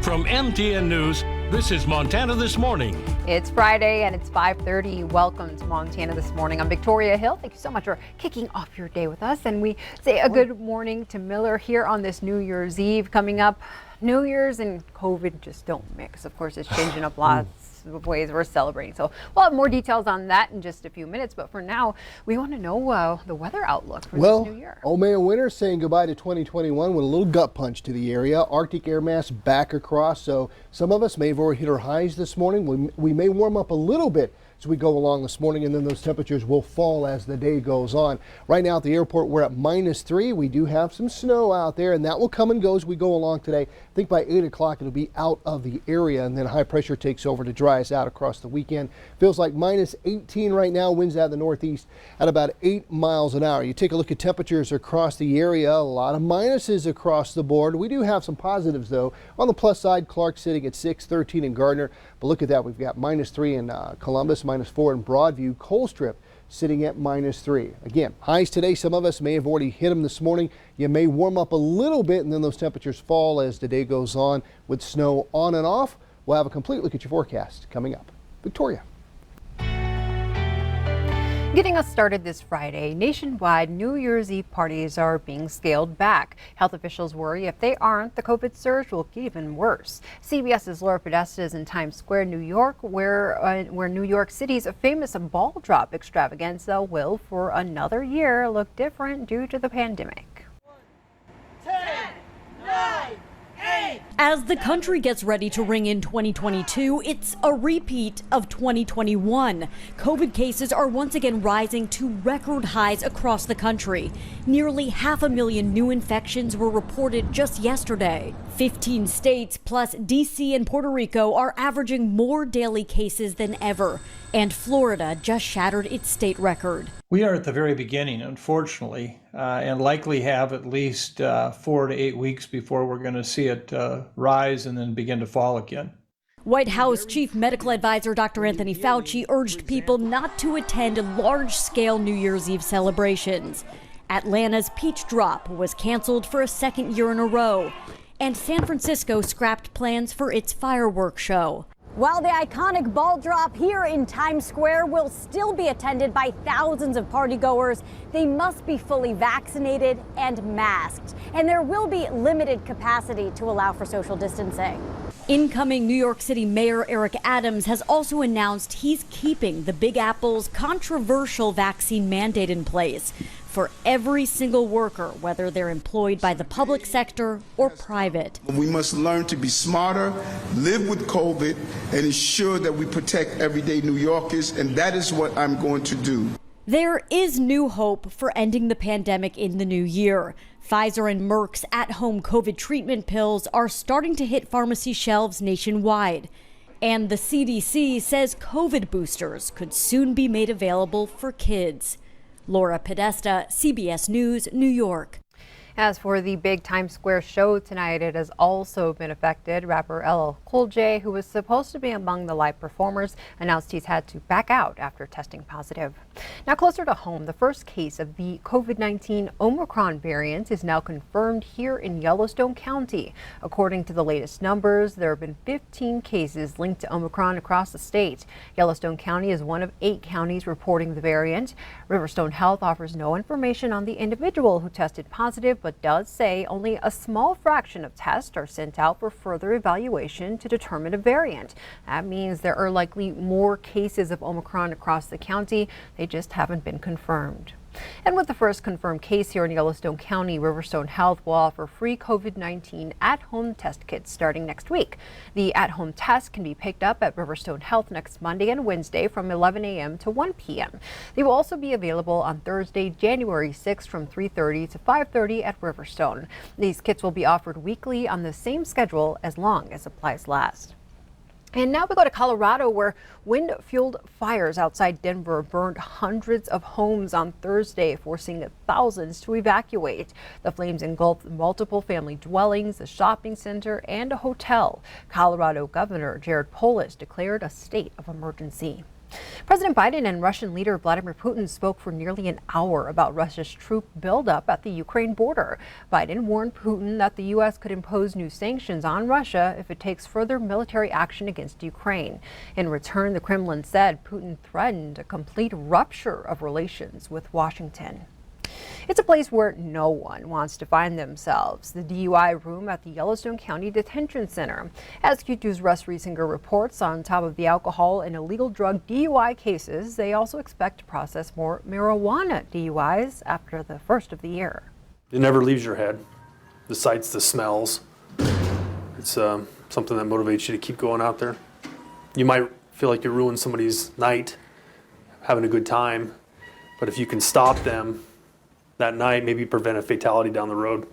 From MTN News, this is Montana This Morning. It's Friday and it's 5:30. Welcome to Montana This Morning. I'm Victoria Hill. Thank you so much for kicking off your day with us. And we say a good morning to Miller here on this New Year's Eve. Coming up, New Year's and COVID just don't mix. Of course, it's changing up lots of ways we're celebrating. So we'll have more details on that in just a few minutes. But for now, we want to know the weather outlook for this new year. Old Man Winter saying goodbye to 2021 with a little gut punch to the area. Arctic air mass back across, so some of us may have already hit our highs this morning. We may warm up a little bit as we go along this morning, and then those temperatures will fall as the day goes on. Right now at the airport, we're at -3. We do have some snow out there, and that will come and go as we go along today. I think by 8 o'clock it'll be out of the area, and then high pressure takes over to dry us out across the weekend. Feels like -18 right now, winds out of the northeast at about 8 miles an hour. You take a look at temperatures across the area, a lot of minuses across the board. We do have some positives though. On the plus side, Clark sitting at 6, 13 in Gardner, but look at that, we've got -3 in Columbus, -4 in Broadview. Colstrip sitting at -3. Again, highs today, some of us may have already hit them this morning. You may warm up a little bit and then those temperatures fall as the day goes on with snow on and off. We'll have a complete look at your forecast coming up. Victoria. Getting us started this Friday, nationwide New Year's Eve parties are being scaled back. Health officials worry if they aren't, the COVID surge will get even worse. CBS's Laura Podesta is in Times Square, New York, where New York City's famous ball drop extravaganza will, for another year, look different due to the pandemic. 10, 9, 8. As the country gets ready to ring in 2022, it's a repeat of 2021. COVID cases are once again rising to record highs across the country. Nearly 500,000 new infections were reported just yesterday. 15 states plus DC and Puerto Rico are averaging more daily cases than ever. And Florida just shattered its state record. We are at the very beginning, unfortunately, and likely have at least 4 to 8 weeks before we're going to see it rise and then begin to fall again. White House Chief Medical Advisor Dr. Anthony Fauci urged people not to attend large-scale New Year's Eve celebrations. Atlanta's Peach Drop was canceled for a second year in a row, and San Francisco scrapped plans for its fireworks show. While the iconic ball drop here in Times Square will still be attended by thousands of partygoers, they must be fully vaccinated and masked. And there will be limited capacity to allow for social distancing. Incoming New York City Mayor Eric Adams has also announced he's keeping the Big Apple's controversial vaccine mandate in place for every single worker, whether they're employed by the public sector or private. We must learn to be smarter, live with COVID, and ensure that we protect everyday New Yorkers, and that is what I'm going to do. There is new hope for ending the pandemic in the new year. Pfizer and Merck's at-home COVID treatment pills are starting to hit pharmacy shelves nationwide. And the CDC says COVID boosters could soon be made available for kids. Laura Podesta, CBS News, New York. As for the big Times Square show tonight, it has also been affected. Rapper LL Cool J, who was supposed to be among the live performers, announced he's had to back out after testing positive. Now closer to home, the first case of the COVID-19 Omicron variant is now confirmed here in Yellowstone County. According to the latest numbers, there have been 15 cases linked to Omicron across the state. Yellowstone County is one of 8 counties reporting the variant. Riverstone Health offers no information on the individual who tested positive, but does say only a small fraction of tests are sent out for further evaluation to determine a variant. That means there are likely more cases of Omicron across the county. They just haven't been confirmed. And with the first confirmed case here in Yellowstone County, Riverstone Health will offer free COVID-19 at-home test kits starting next week. The at-home test can be picked up at Riverstone Health next Monday and Wednesday from 11 a.m. to 1 p.m. They will also be available on Thursday, January 6th from 3:30 to 5:30 at Riverstone. These kits will be offered weekly on the same schedule as long as supplies last. And now we go to Colorado, where wind-fueled fires outside Denver burned hundreds of homes on Thursday, forcing thousands to evacuate. The flames engulfed multiple family dwellings, a shopping center, and a hotel. Colorado Governor Jared Polis declared a state of emergency. President Biden and Russian leader Vladimir Putin spoke for nearly an hour about Russia's troop buildup at the Ukraine border. Biden warned Putin that the U.S. could impose new sanctions on Russia if it takes further military action against Ukraine. In return, the Kremlin said Putin threatened a complete rupture of relations with Washington. It's a place where no one wants to find themselves, the DUI room at the Yellowstone County Detention Center. As Q2's Russ Riesinger reports, on top of the alcohol and illegal drug DUI cases, they also expect to process more marijuana DUIs after the first of the year. It never leaves your head. The sights, the smells. It's something that motivates you to keep going out there. You might feel like you ruined somebody's night, having a good time, but if you can stop them that night, maybe prevent a fatality down the road.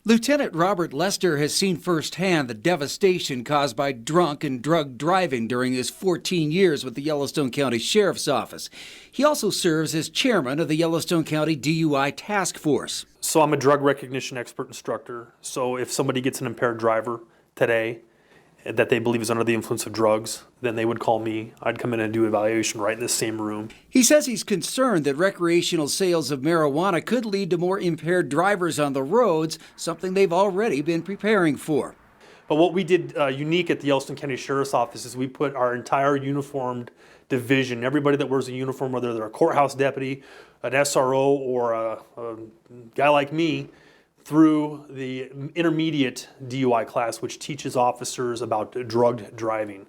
Lieutenant Robert Lester has seen firsthand the devastation caused by drunk and drug driving during his 14 years with the Yellowstone County Sheriff's Office. He also serves as chairman of the Yellowstone County DUI Task Force. So I'm a drug recognition expert instructor. So if somebody gets an impaired driver today that they believe is under the influence of drugs, then they would call me. I'd come in and do evaluation right in the same room. He says he's concerned that recreational sales of marijuana could lead to more impaired drivers on the roads, something they've already been preparing for. But what we did unique at the Yellowstone County Sheriff's Office is we put our entire uniformed division, everybody that wears a uniform, whether they're a courthouse deputy, an SRO, or a guy like me, through the intermediate DUI class, which teaches officers about drugged driving.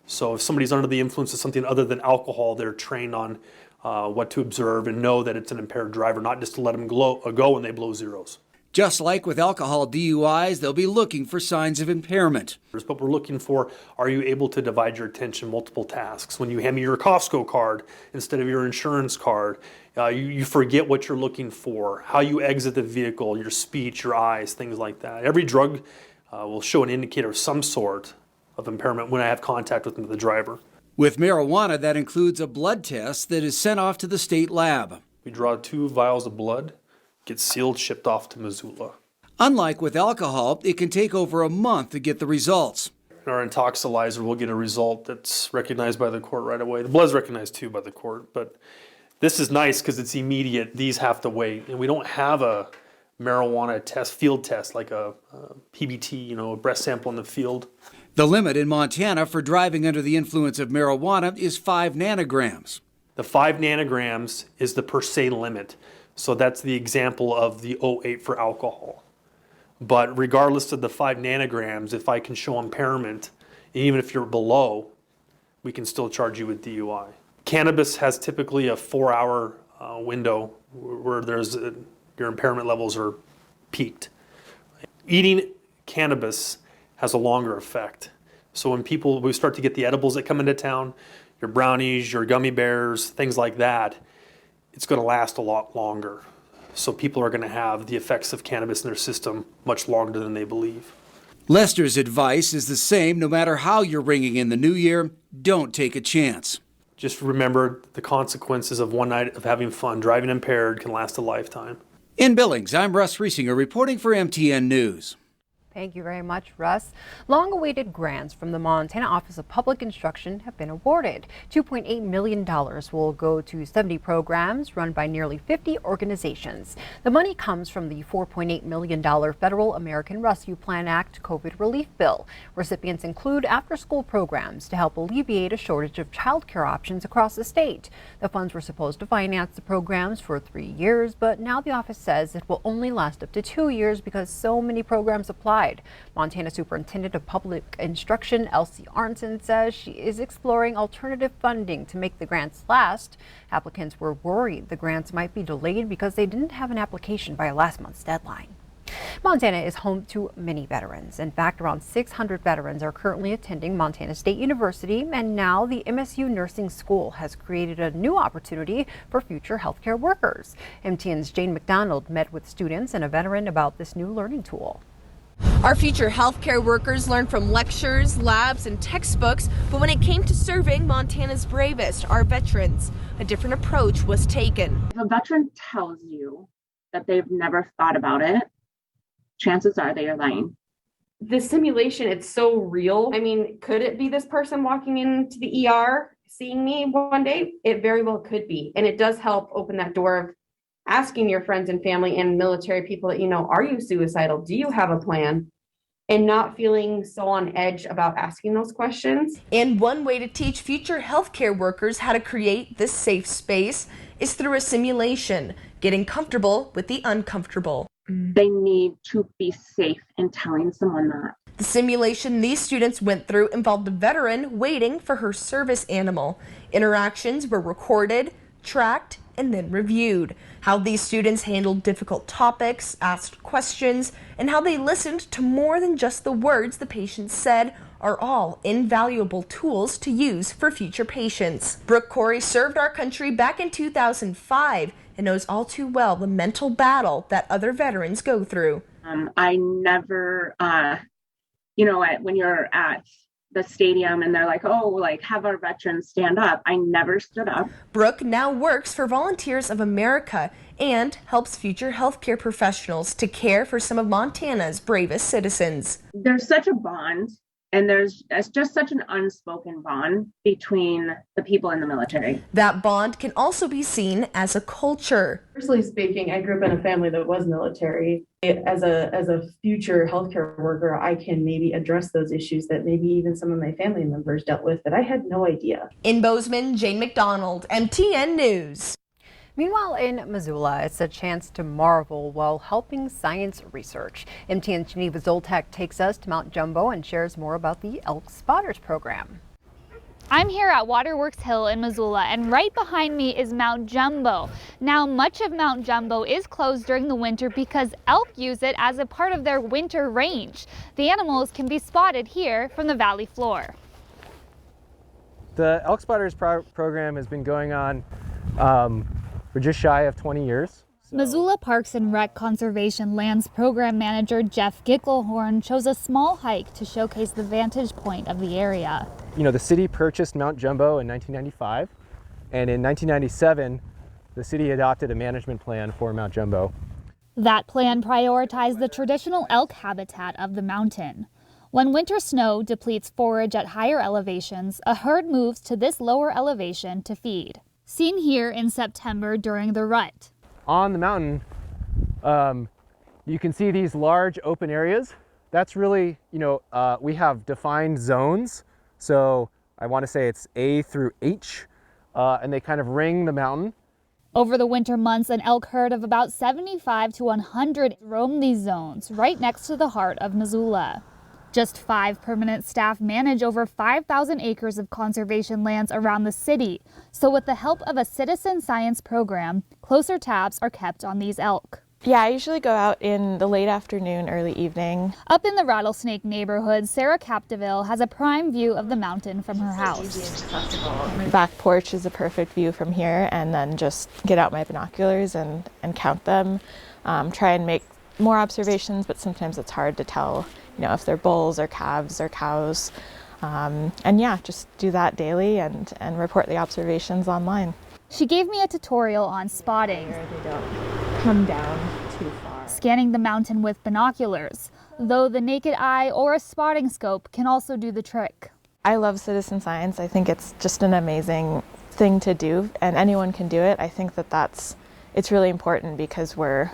So if somebody's under the influence of something other than alcohol, they're trained on what to observe and know that it's an impaired driver, not just to let them go when they blow zeros. Just like with alcohol DUIs, they'll be looking for signs of impairment. But we're looking for, are you able to divide your attention multiple tasks? When you hand me your Costco card instead of your insurance card, you forget what you're looking for, how you exit the vehicle, your speech, your eyes, things like that. Every drug will show an indicator of some sort of impairment when I have contact with the driver. With marijuana, that includes a blood test that is sent off to the state lab. We draw 2 vials of blood, gets sealed, shipped off to Missoula. Unlike with alcohol, it can take over a month to get the results. Our intoxilizer will get a result that's recognized by the court right away. The blood's recognized too by the court, but this is nice because it's immediate. These have to wait, and we don't have a marijuana test, field test, like a PBT, a breath sample in the field. The limit in Montana for driving under the influence of marijuana is 5 nanograms. The 5 nanograms is the per se limit. So that's the example of the 0.8 for alcohol. But regardless of the 5 nanograms, if I can show impairment, even if you're below, we can still charge you with DUI. Cannabis has typically a 4-hour window where your impairment levels are peaked. Eating cannabis has a longer effect. So when we start to get the edibles that come into town, your brownies, your gummy bears, things like that, it's going to last a lot longer. So people are going to have the effects of cannabis in their system much longer than they believe. Lester's advice is the same no matter how you're ringing in the new year. Don't take a chance. Just remember the consequences of one night of having fun. Driving impaired can last a lifetime. In Billings, I'm Russ Riesinger reporting for MTN News. Thank you very much, Russ. Long-awaited grants from the Montana Office of Public Instruction have been awarded. $2.8 million will go to 70 programs run by nearly 50 organizations. The money comes from the $4.8 million Federal American Rescue Plan Act COVID relief bill. Recipients include after-school programs to help alleviate a shortage of childcare options across the state. The funds were supposed to finance the programs for 3 years, but now the office says it will only last up to 2 years because so many programs apply. Montana Superintendent of Public Instruction Elsie Arnson says she is exploring alternative funding to make the grants last. Applicants were worried the grants might be delayed because they didn't have an application by last month's deadline. Montana is home to many veterans. In fact, around 600 veterans are currently attending Montana State University, and now the MSU Nursing School has created a new opportunity for future healthcare workers. MTN's Jane McDonald met with students and a veteran about this new learning tool. Our future healthcare workers learned from lectures, labs, and textbooks, but when it came to serving Montana's bravest, our veterans, a different approach was taken. If a veteran tells you that they've never thought about it, chances are they are lying. the simulation, it's so real. I mean, could it be this person walking into the ER seeing me one day? It very well could be. And it does help open that door of asking your friends and family and military people that, are you suicidal? Do you have a plan? And not feeling so on edge about asking those questions. And one way to teach future healthcare workers how to create this safe space is through a simulation, getting comfortable with the uncomfortable. They need to be safe in telling someone that. The simulation these students went through involved a veteran waiting for her service animal. Interactions were recorded, tracked, and then reviewed. How these students handled difficult topics, asked questions, and how they listened to more than just the words the patient said are all invaluable tools to use for future patients. Brooke Corey served our country back in 2005 and knows all too well the mental battle that other veterans go through. I never, when you're at the stadium and they're like, have our veterans stand up. I never stood up. Brooke now works for Volunteers of America and helps future healthcare professionals to care for some of Montana's bravest citizens. There's such a bond, and it's just such an unspoken bond between the people in the military. That bond can also be seen as a culture. Personally speaking, I grew up in a family that was military. As a future healthcare worker, I can maybe address those issues that maybe even some of my family members dealt with that I had no idea. In Bozeman, Jane McDonald, MTN News. Meanwhile, in Missoula, it's a chance to marvel while helping science research. MTN's Geneva Zoltek takes us to Mount Jumbo and shares more about the Elk Spotters program. I'm here at Waterworks Hill in Missoula, and right behind me is Mount Jumbo. Now, much of Mount Jumbo is closed during the winter because elk use it as a part of their winter range. The animals can be spotted here from the valley floor. The Elk Spotters program has been going on for just shy of 20 years. Missoula Parks and Rec Conservation Lands Program Manager Jeff Gickelhorn chose a small hike to showcase the vantage point of the area. The city purchased Mount Jumbo in 1995, and in 1997, the city adopted a management plan for Mount Jumbo. That plan prioritized the traditional elk habitat of the mountain. When winter snow depletes forage at higher elevations, a herd moves to this lower elevation to feed. Seen here in September during the rut. On the mountain, you can see these large open areas. That's really, we have defined zones. So I want to say it's A through H, and they kind of ring the mountain. Over the winter months, an elk herd of about 75 to 100 roam these zones right next to the heart of Missoula. Just 5 permanent staff manage over 5,000 acres of conservation lands around the city. So with the help of a citizen science program, closer tabs are kept on these elk. Yeah, I usually go out in the late afternoon, early evening. Up in the Rattlesnake neighborhood, Sarah Capdeville has a prime view of the mountain from her house. Back porch is a perfect view from here, and then just get out my binoculars and count them. Try and make more observations, but sometimes it's hard to tell, if they're bulls or calves or cows. And yeah, just do that daily and report the observations online. She gave me a tutorial on spotting. They don't come down too far. Scanning the mountain with binoculars, though the naked eye or a spotting scope can also do the trick. I love citizen science. I think it's just an amazing thing to do, and anyone can do it. I think it's really important because we're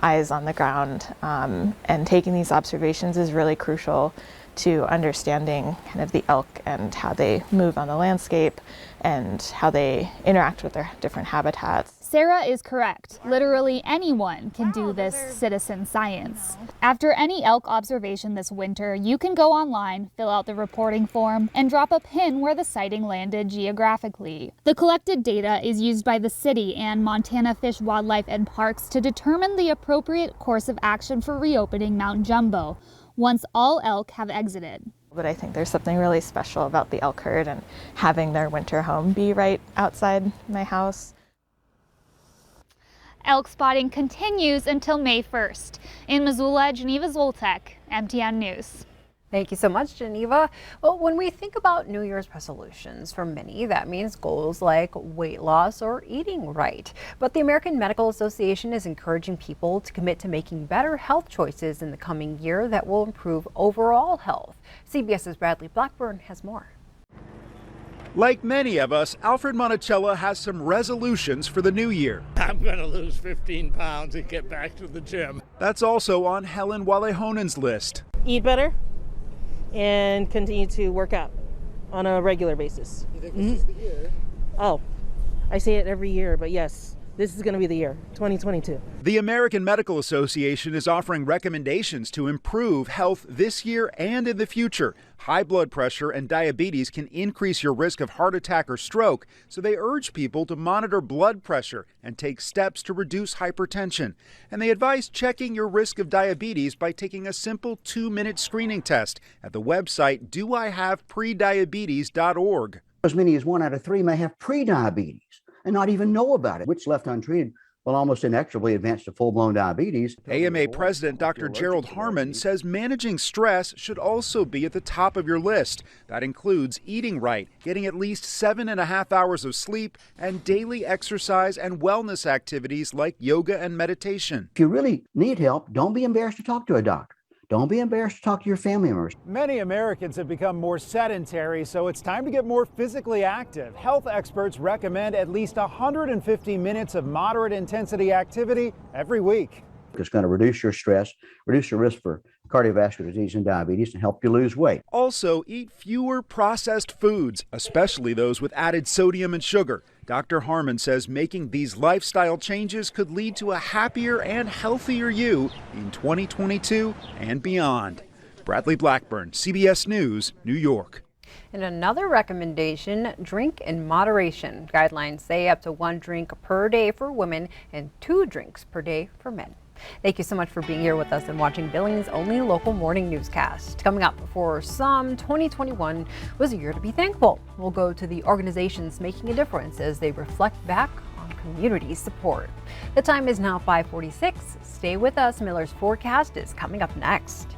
eyes on the ground, and taking these observations is really crucial to understanding kind of the elk and how they move on the landscape and how they interact with their different habitats. Sarah is correct. Literally anyone can do this citizen science. After any elk observation this winter, you can go online, fill out the reporting form, and drop a pin where the sighting landed geographically. The collected data is used by the city and Montana Fish, Wildlife, and Parks to determine the appropriate course of action for reopening Mount Jumbo once all elk have exited. But I think there's something really special about the elk herd and having their winter home be right outside my house. Elk spotting continues until May 1st. In Missoula, Geneva Zoltek, MTN News. Thank you so much, Geneva. Well, when we think about New Year's resolutions, for many, that means goals like weight loss or eating right. But the American Medical Association is encouraging people to commit to making better health choices in the coming year that will improve overall health. CBS's Bradley Blackburn has more. Like many of us, Alfred Monticello has some resolutions for the new year. I'm going to lose 15 pounds and get back to the gym. That's also on Helen Walehonen's list. Eat better and continue to work out on a regular basis. You think this is the year? Oh, I say it every year, but yes, this is going to be the year, 2022. The American Medical Association is offering recommendations to improve health this year and in the future. High blood pressure and diabetes can increase your risk of heart attack or stroke, so they urge people to monitor blood pressure and take steps to reduce hypertension. And they advise checking your risk of diabetes by taking a simple 2-minute screening test at the website doihaveprediabetes.org. As many as 1 out of 3 may have prediabetes and not even know about it, which left untreated will almost inexorably advance to full-blown diabetes. AMA President Dr. Gerald Harmon says managing stress should also be at the top of your list. That includes eating right, getting at least 7.5 hours of sleep, and daily exercise and wellness activities like yoga and meditation. If you really need help, don't be embarrassed to talk to a doctor. Don't be embarrassed to talk to your family members. Many Americans have become more sedentary, so it's time to get more physically active. Health experts recommend at least 150 minutes of moderate intensity activity every week. It's going to reduce your stress, reduce your risk for cardiovascular disease and diabetes, and help you lose weight. Also, eat fewer processed foods, especially those with added sodium and sugar. Dr. Harmon says making these lifestyle changes could lead to a happier and healthier you in 2022 and beyond. Bradley Blackburn, CBS News, New York. And another recommendation, drink in moderation. Guidelines say up to 1 drink per day for women and 2 drinks per day for men. Thank you so much for being here with us and watching Billings' only local morning newscast. Coming up, for some, 2021 was a year to be thankful. We'll go to the organizations making a difference as they reflect back on community support. The time is now 5:46. Stay with us. Miller's forecast is coming up next.